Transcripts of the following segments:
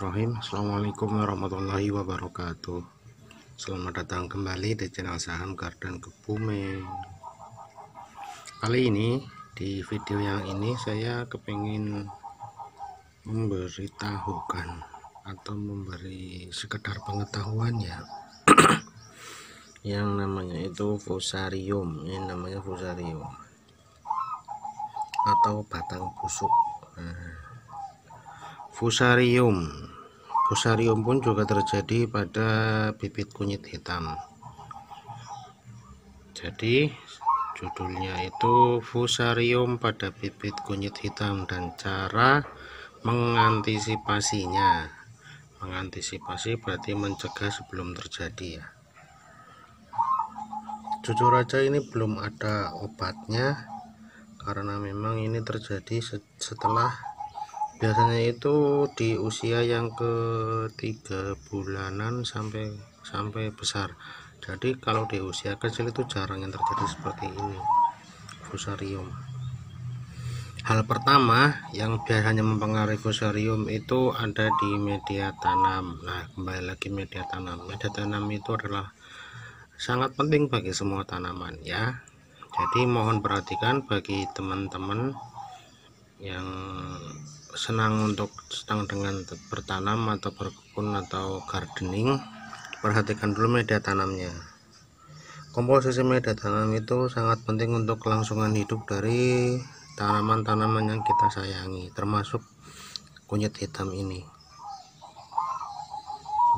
Bismillahirrahmanirrahim. Assalamualaikum warahmatullahi wabarakatuh. Selamat datang kembali di channel Saham Garden Kebumen. Kali ini di video yang ini saya kepingin memberitahukan atau memberi sekedar pengetahuan ya yang namanya itu fusarium. Ini namanya fusarium atau batang busuk. Fusarium pun juga terjadi pada bibit kunyit hitam. Jadi judulnya itu fusarium pada bibit kunyit hitam dan cara mengantisipasinya. Mengantisipasi berarti mencegah sebelum terjadi ya. Jujur aja ini belum ada obatnya karena memang ini terjadi setelah biasanya itu di usia yang ke-3 bulanan sampai besar. Jadi kalau di usia kecil itu jarang yang terjadi seperti ini fusarium. Hal pertama yang biasanya mempengaruhi fusarium itu ada di media tanam. Nah, kembali lagi media tanam. Media tanam itu adalah sangat penting bagi semua tanaman ya. Jadi mohon perhatikan bagi teman-teman yang senang dengan bertanam atau berkebun atau gardening, perhatikan dulu media tanamnya. Komposisi media tanam itu sangat penting untuk kelangsungan hidup dari tanaman-tanaman yang kita sayangi, termasuk kunyit hitam ini.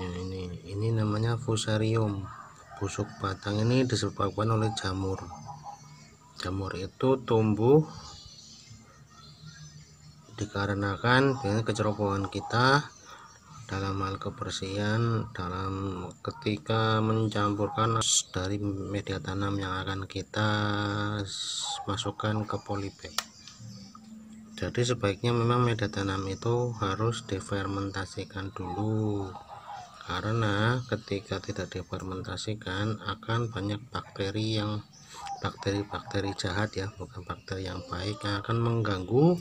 Ya, ini namanya fusarium. Busuk batang ini disebabkan oleh jamur. Jamur itu tumbuh dikarenakan kecerobohan kita dalam hal kebersihan, dalam ketika mencampurkan dari media tanam yang akan kita masukkan ke polybag. Jadi sebaiknya memang media tanam itu harus difermentasikan dulu, karena ketika tidak difermentasikan akan banyak bakteri jahat ya, bukan bakteri yang baik, yang akan mengganggu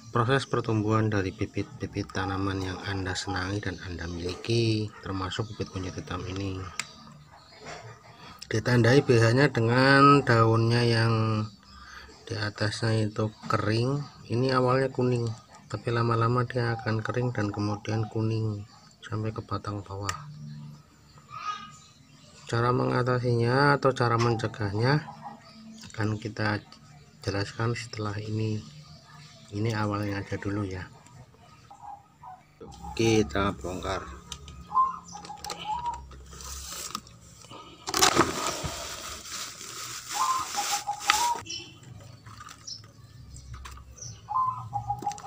proses pertumbuhan dari bibit-bibit tanaman yang Anda senangi dan Anda miliki, termasuk bibit kunyit hitam ini. Ditandai biasanya dengan daunnya yang di atasnya itu kering. Ini awalnya kuning, tapi lama-lama dia akan kering dan kemudian kuning sampai ke batang bawah. Cara mengatasinya atau cara mencegahnya akan kita jelaskan setelah ini. Ini awalnya aja dulu ya. Kita bongkar.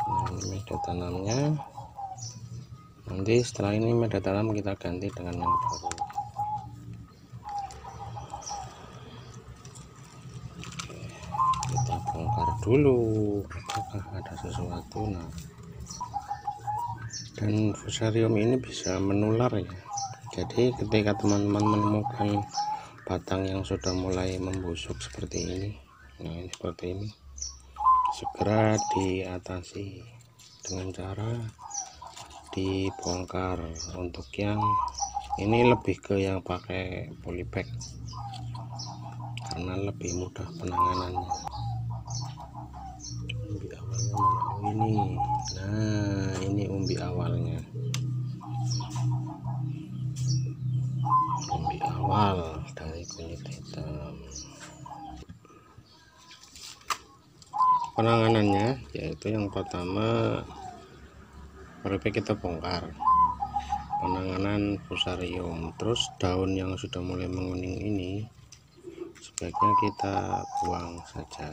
Nah, ini media tanamnya. Nanti setelah ini media tanam kita ganti dengan yang baru. Kita bongkar dulu apakah ada sesuatu. Nah, dan fusarium ini bisa menular ya. Jadi ketika teman-teman menemukan batang yang sudah mulai membusuk seperti ini, nah ini seperti ini, segera diatasi dengan cara dibongkar. Untuk yang ini lebih ke yang pakai polybag karena lebih mudah penanganannya. Umbi awalnya mana? Ini. Nah, ini umbi awalnya. Umbi awal dari kunyit hitam. Penanganannya yaitu yang pertama, polybag kita bongkar. Penanganan fusarium, terus daun yang sudah mulai menguning ini sebaiknya kita buang saja.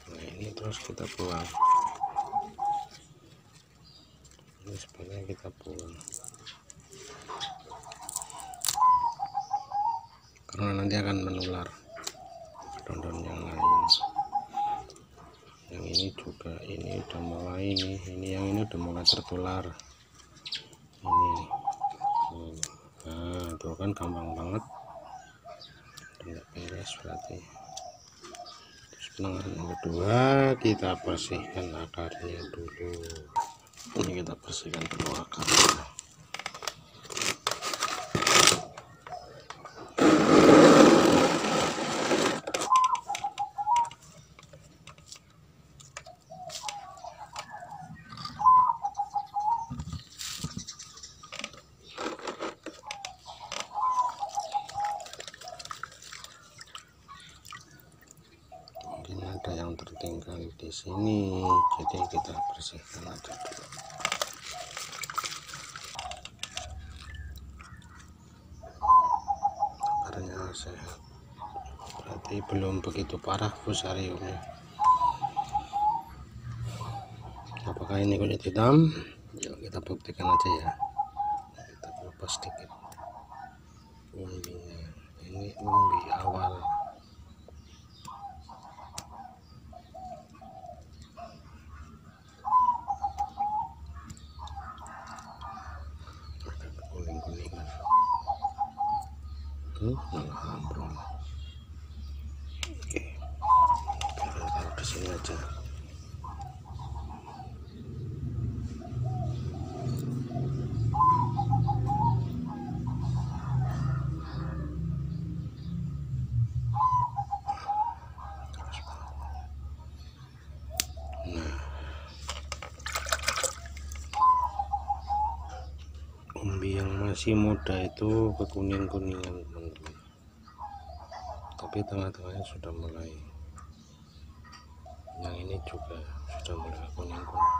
Nah, ini terus kita buang. Ini sebaiknya kita buang karena nanti akan menular daun-daun yang lain. Yang ini juga, ini udah mulai ini yang ini udah mulai tertular ini. Nah, itu kan gampang banget, tidak beres berarti. Terus penanganan yang kedua, kita bersihkan akarnya dulu. kita bersihkan dulu akarnya. Mungkin ada yang tertinggal di sini, jadi kita bersihkan aja dulu. Akarnya sehat, berarti belum begitu parah fusariumnya. Apakah ini kulit hitam? Yuk kita buktikan aja ya. Kita lepas sedikit umbinya. Ini umbi awal. Kuning-kuningan. Ambrol. Oke, kita taruh di sini aja. Nah, umbi yang masih muda itu kekuning-kuningan teman-teman, tapi tengah-tengahnya sudah mulai, yang ini juga sudah mulai kuning-kuning,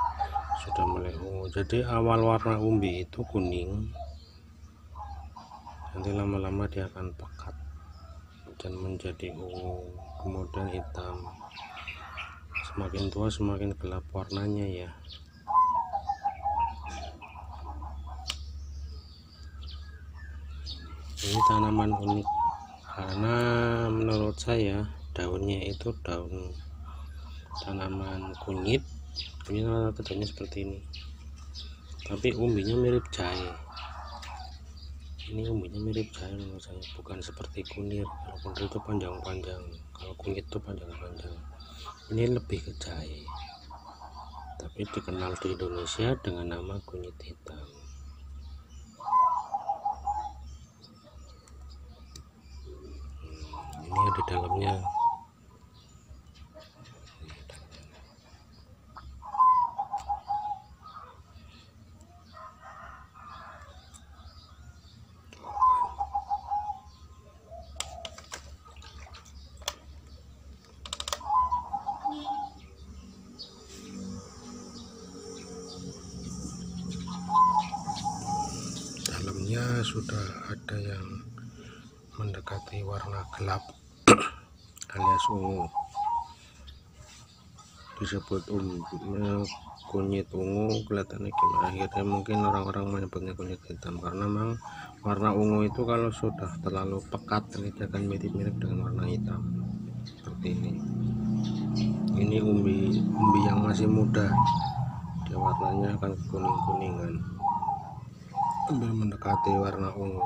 sudah mulai ungu. Jadi awal warna umbi itu kuning, nanti lama-lama dia akan pekat dan menjadi ungu, kemudian hitam. Semakin tua semakin gelap warnanya ya. Ini tanaman unik karena menurut saya daunnya itu daun tanaman kunyit. Ini daunnya seperti ini, tapi umbinya mirip jahe. Ini umbinya mirip jahe menurut saya, bukan seperti kunir. Kalau kunir itu panjang-panjang, kalau kunyit itu panjang-panjang. Ini lebih ke jahe, tapi dikenal di Indonesia dengan nama kunyit hitam. Ini ada dalamnya. Dalamnya sudah ada yang mendekati warna gelap alias ungu, disebut kunyit ungu. Kelihatannya gimana, akhirnya mungkin orang-orang menyebutnya kunyit hitam karena memang warna ungu itu kalau sudah terlalu pekat ini akan mirip-mirip dengan warna hitam seperti ini. Ini umbi yang masih muda, dia warnanya akan kuning-kuningan sambil mendekati warna ungu.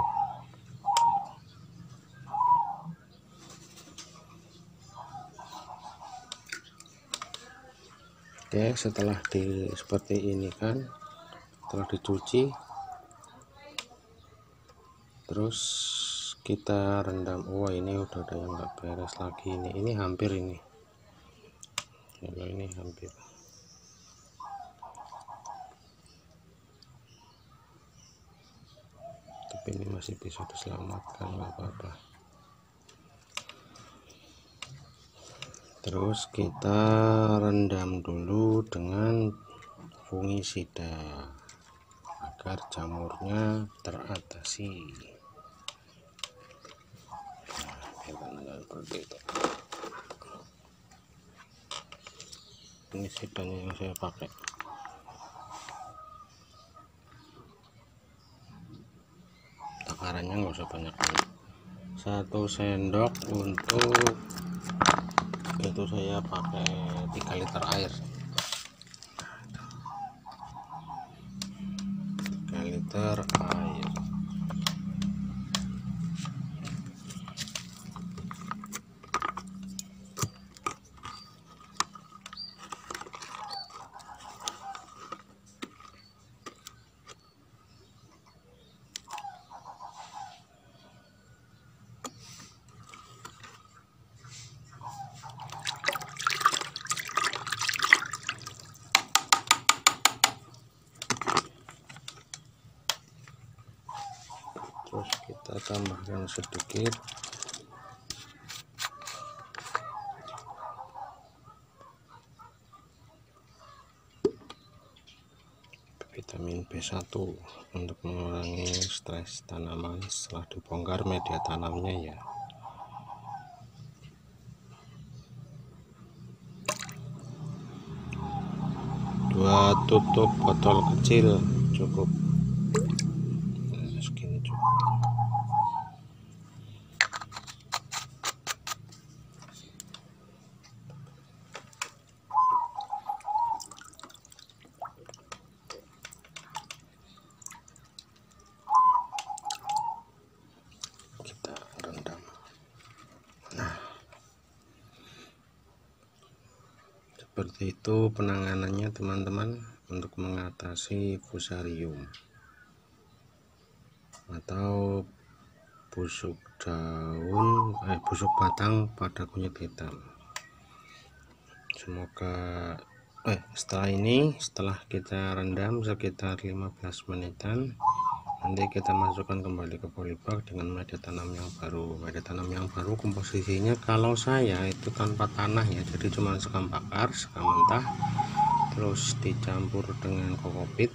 Oke, setelah seperti ini kan, setelah dicuci, terus kita rendam. Oh, ini udah ada yang nggak beres lagi. Ini hampir ini. Kalau ini hampir. Tapi ini masih bisa diselamatkan, nggak apa-apa. Terus kita rendam dulu dengan fungisida agar jamurnya teratasi. Nah, seperti itu. Fungisidanya yang saya pakai. Takarannya nggak usah banyak-banyak. 1 sendok untuk itu saya pakai 3 liter air. 3 liter air. terus kita tambahkan sedikit vitamin B1 untuk mengurangi stres tanaman setelah dibongkar media tanamnya ya. Dua tutup botol kecil cukup, segini cukup. Kita rendam. Nah, seperti itu penanganannya teman-teman untuk mengatasi fusarium atau busuk daun busuk batang pada kunyit hitam. Semoga setelah kita rendam sekitar 15 menitan, nanti kita masukkan kembali ke polybag dengan media tanam yang baru. Media tanam yang baru komposisinya kalau saya itu tanpa tanah ya, jadi cuma sekam bakar, sekam mentah, terus dicampur dengan kokopit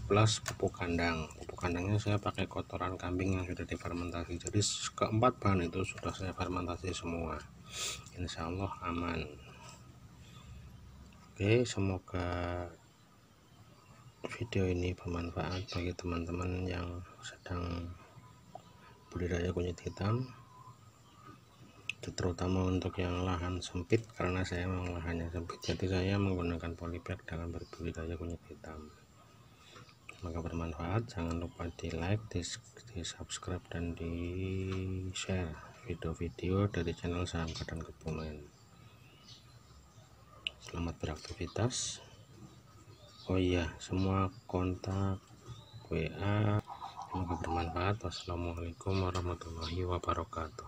plus pupuk kandang. Pupuk kandangnya saya pakai kotoran kambing yang sudah difermentasi, jadi keempat bahan itu sudah saya fermentasi semua. Insya Allah aman. Oke, semoga video ini bermanfaat bagi teman-teman yang sedang budidaya kunyit hitam, terutama untuk yang lahan sempit, karena saya memang lahannya sempit, jadi saya menggunakan polybag dalam berbudidaya kunyit hitam. Semoga bermanfaat. Jangan lupa di like, di subscribe, dan di share video-video dari channel Saham Kadang Kebumen. Selamat beraktivitas. Oh iya, semua kontak WA. Semoga bermanfaat. Wassalamualaikum warahmatullahi wabarakatuh.